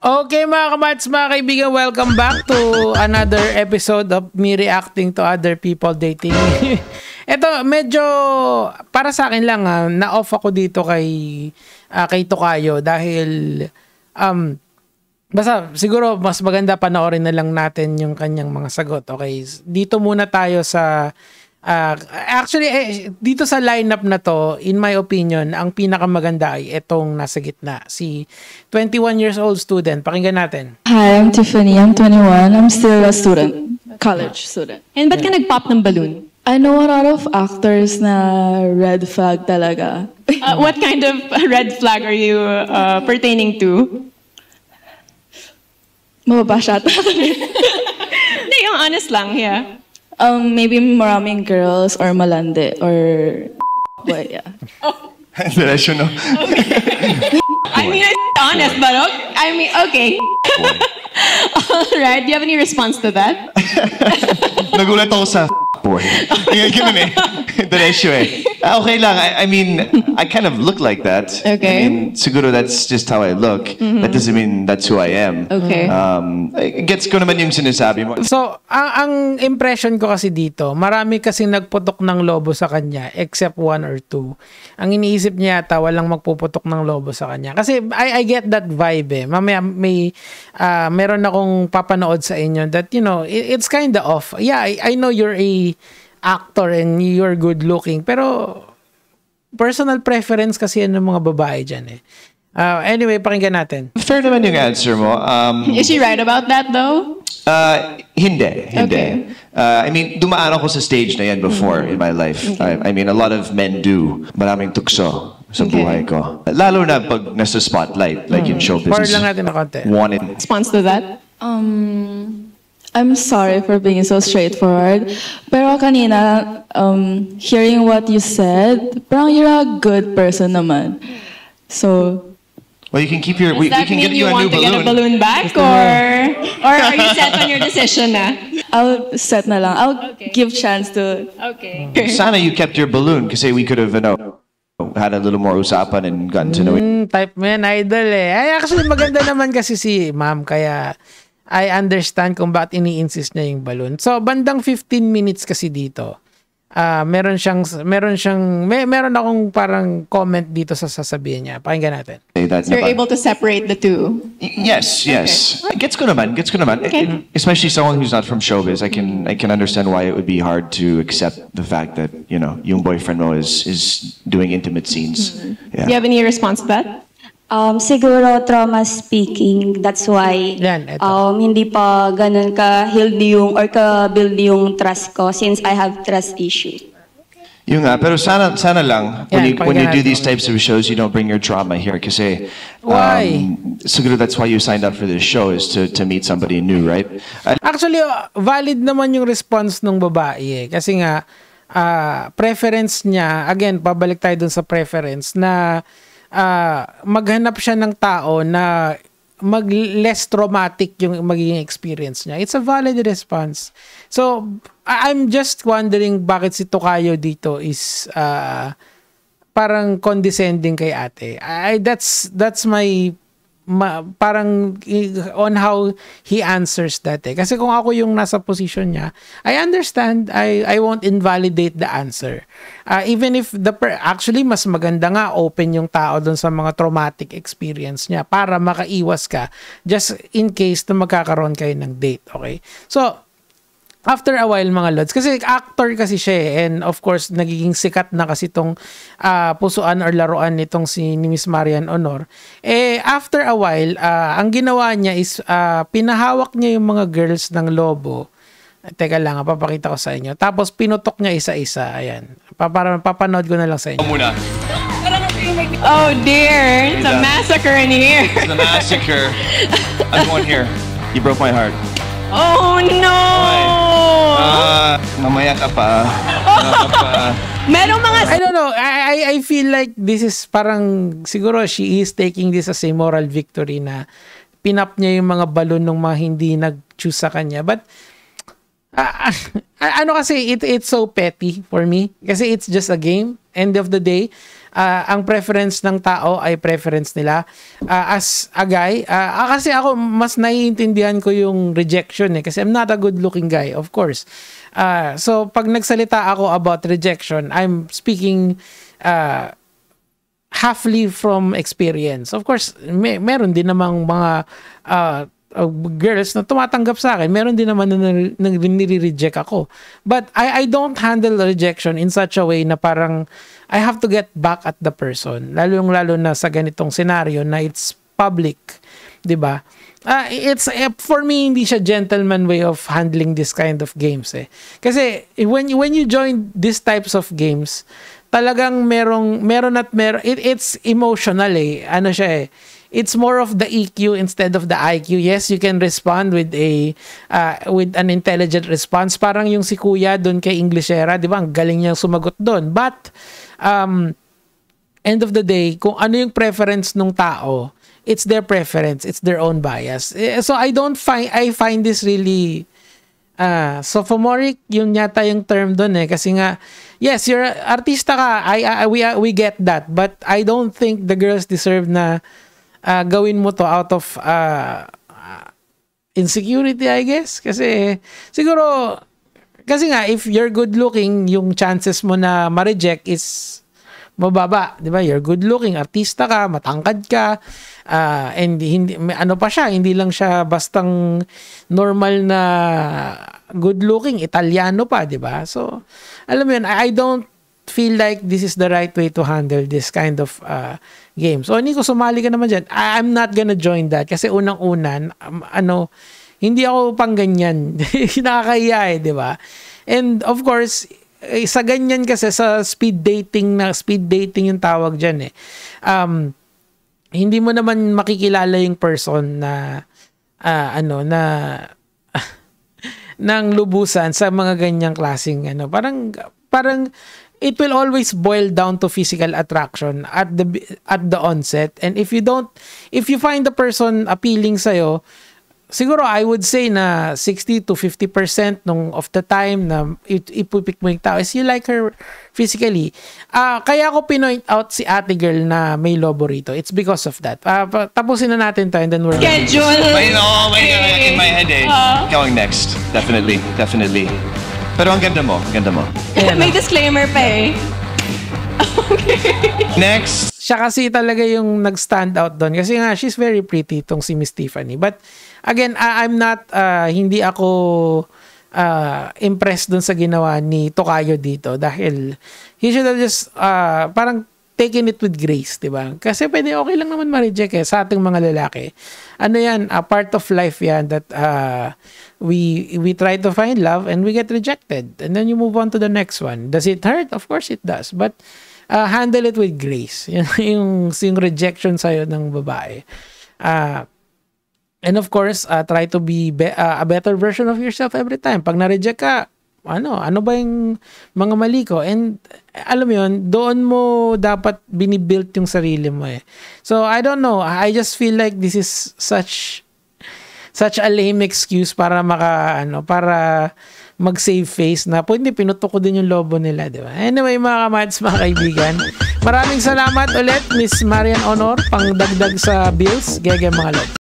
Okay mga kamats, mga kaibigan, welcome back to another episode of me reacting to other people dating. Ito, medyo para sa akin lang na-off ako dito kay Tokayo dahil basta siguro mas maganda panoorin na lang natin yung kanyang mga sagot. Okay, dito muna tayo sa actually, dito sa lineup na to, in my opinion, ang pinakamaganda ay itong nasa gitna. Si 21 years old student. Pakinggan natin. Hi, I'm Tiffany. I'm 21. I'm still a student. College student. And ba't ka nag-pop ng balloon? I know a lot of actors na red flag talaga. What kind of red flag are you pertaining to? Mababasha ata. Hindi, yung honest lang, yeah. Maybe maraming girls or malande or boy, yeah. Diretso, no? I mean, it's honest, but okay. Alright, do you have any response to that? Nagulat ako sa boy. Ganun eh. Diretso eh. Okay lang. I mean, I kind of look like that. Okay. I mean, siguro that's just how I look. That doesn't mean that's who I am. Okay. Gets ko naman yung sinasabi mo. So, ang impression ko kasi dito, marami kasi nagputok ng lobo sa kanya except one or two. Ang iniisip niya yata, walang magpuputok ng lobo sa kanya. Kasi I get that vibe eh. Mamaya meron akong papanood sa inyo that, you know, it's kind of off. Yeah, I know you're a actor and you're good looking, pero personal preference kasi yan ng mga babae dyan eh. Anyway, pakinggan natin. Fair naman yung answer mo. Is she right about that though? Hindi. Okay. I mean, dumaan ako sa stage na yan before in my life. Okay. I mean, a lot of men do. Maraming tukso sa buhay ko. Lalo na pag nasa spotlight, like in show Forward business. lang natin na konti. Wanted. Response to that? I'm sorry for being so straightforward. Pero kanina, hearing what you said, parang you're a good person naman. So, Well, you can keep your. Does We that can mean get you a new want to get a balloon. balloon back, or are you set on your decision na? I'll set na lang. I'll Okay. give chance to. Okay. Sana you kept your balloon kasi we could have, had a little more usapan and gotten to know it. Type mo yan, idol eh. Ay, actually, maganda naman kasi si ma'am, kaya I understand kung bakit ini-insist niya yung balloon. So, bandang 15 minutes kasi dito. Meron akong parang comment dito sa sasabihin niya. Pakinggan natin. So you're able to separate the two? Yes. Gets ko naman. Okay. Especially someone who's not from showbiz, I can understand why it would be hard to accept the fact that, yung boyfriend mo is doing intimate scenes. Do you have any response to that? Siguro trauma speaking, that's why Yan, eto. hindi pa ganun ka-healed yung or ka-build yung trust ko since I have trust issue. Yung pero sana lang when Yan, you do these pakinggan types of shows, you don't bring your trauma here kasi Why? siguro that's why you signed up for this show is to meet somebody new, right? Actually, valid naman yung response ng babae eh. Kasi nga, preference niya, again, pabalik tayo dun sa preference, na maghanap siya ng tao na less traumatic yung magiging experience niya. It's a valid response. So, I'm just wondering bakit si Tokayo dito is parang condescending kay ate. That's my parang on how he answers that eh. Kasi kung ako yung nasa position niya, I understand, I won't invalidate the answer. Even if actually mas maganda nga open yung tao dun sa mga traumatic experience niya para makaiwas ka just in case na magkakaroon kayo ng date, okay? So, after a while mga lods, kasi actor kasi siya eh, and of course nagiging sikat na kasi tong pusuan or laruan nitong ni Miss Marian Honor. After a while, ang ginawa niya is pinahawak niya yung mga girls ng lobo. Teka lang, papakita ko sa inyo. Tapos pinutok niya isa-isa. Ayan. Papanood ko na lang sa inyo. Muna. Oh dear, it's a massacre in here. It's a massacre. I'm going here. You broke my heart. Oh no! Mamaya ka pa. Merong mga... I don't know. I feel like this is parang siguro she is taking this as a moral victory na pinap niya yung mga balon ng mga hindi nag-choose sa kanya. But ano kasi it's so petty for me kasi it's just a game. End of the day, ang preference ng tao ay preference nila. As a guy, kasi ako mas naiintindihan ko yung rejection kasi I'm not a good looking guy, of course. So pag nagsalita ako about rejection, I'm speaking halfly from experience. Of course, meron din namang mga girls na tumatanggap sa akin. Meron din naman na nire-reject ako. But I don't handle rejection in such a way na parang I have to get back at the person. Lalo na sa ganitong scenario na it's public. 'Di ba? It's for me, hindi siya gentleman way of handling this kind of games Kasi when you join these types of games, talagang meron it's emotional ano siya It's more of the EQ instead of the IQ. Yes, you can respond with with an intelligent response. Parang yung si Kuya doon kay Englishera, 'di ba? Ang galing niyang sumagot doon. But end of the day, kung ano yung preference ng tao, it's their preference, it's their own bias. So I find this really sophomoric, yun yata yung term doon kasi nga, yes, you're artista ka, we get that, but I don't think the girls deserve na gawin mo to out of insecurity, I guess. Kasi siguro, kasi nga, if you're good looking, yung chances mo na ma-reject is mababa, di ba? You're good looking, artista ka, matangkad ka, and hindi, ano pa siya, hindi lang siya bastang normal na good looking, Italiano pa, di ba? So, alam mo yun, I don't feel like this is the right way to handle this kind of game. So, Nico, sumali ka naman dyan. I'm not gonna join that kasi unang-unan, hindi ako pang ganyan. Nakakahiya di ba? And of course, sa ganyan kasi sa speed dating yung tawag dyan hindi mo naman makikilala yung person na ng lubusan sa mga ganyang klaseng parang it will always boil down to physical attraction at the onset, and if you find the person appealing sa'yo, siguro I would say na 60 to 50% of the time na ipupik mo yung tao is you like her physically. Kaya ako pinoint out si ate girl na may lobo rito. It's because of that. Tapusin na natin to and then we're schedule. May in my head going next. Definitely. Pero ang ganda mo. May disclaimer pa Okay. Next. Siya kasi talaga yung nag-stand out doon. Kasi nga, she's very pretty, itong si Miss Tiffany. But, again, I'm not, hindi ako impressed doon sa ginawa ni Tokayo dito. Dahil, he should have just, parang, taken it with grace, diba? Kasi pwede okay lang naman ma-reject sa ating mga lalaki. Ano yan, a part of life yan that we try to find love and we get rejected. And then you move on to the next one. Does it hurt? Of course it does. But handle it with grace. yung rejection sa'yo ng babae. And of course, try to be a better version of yourself every time. Pag na-reject ka, ano ba yung mga mali ko? And alam mo yun, doon mo dapat binibuild yung sarili mo So I don't know, I just feel like this is such a lame excuse para para mag-save face na pwede pinutok ko din yung lobo nila, di ba? Anyway, mga kamads, mga kaibigan, maraming salamat ulit, Miss Marian Honor, pang dagdag sa bills. Gege mga lods.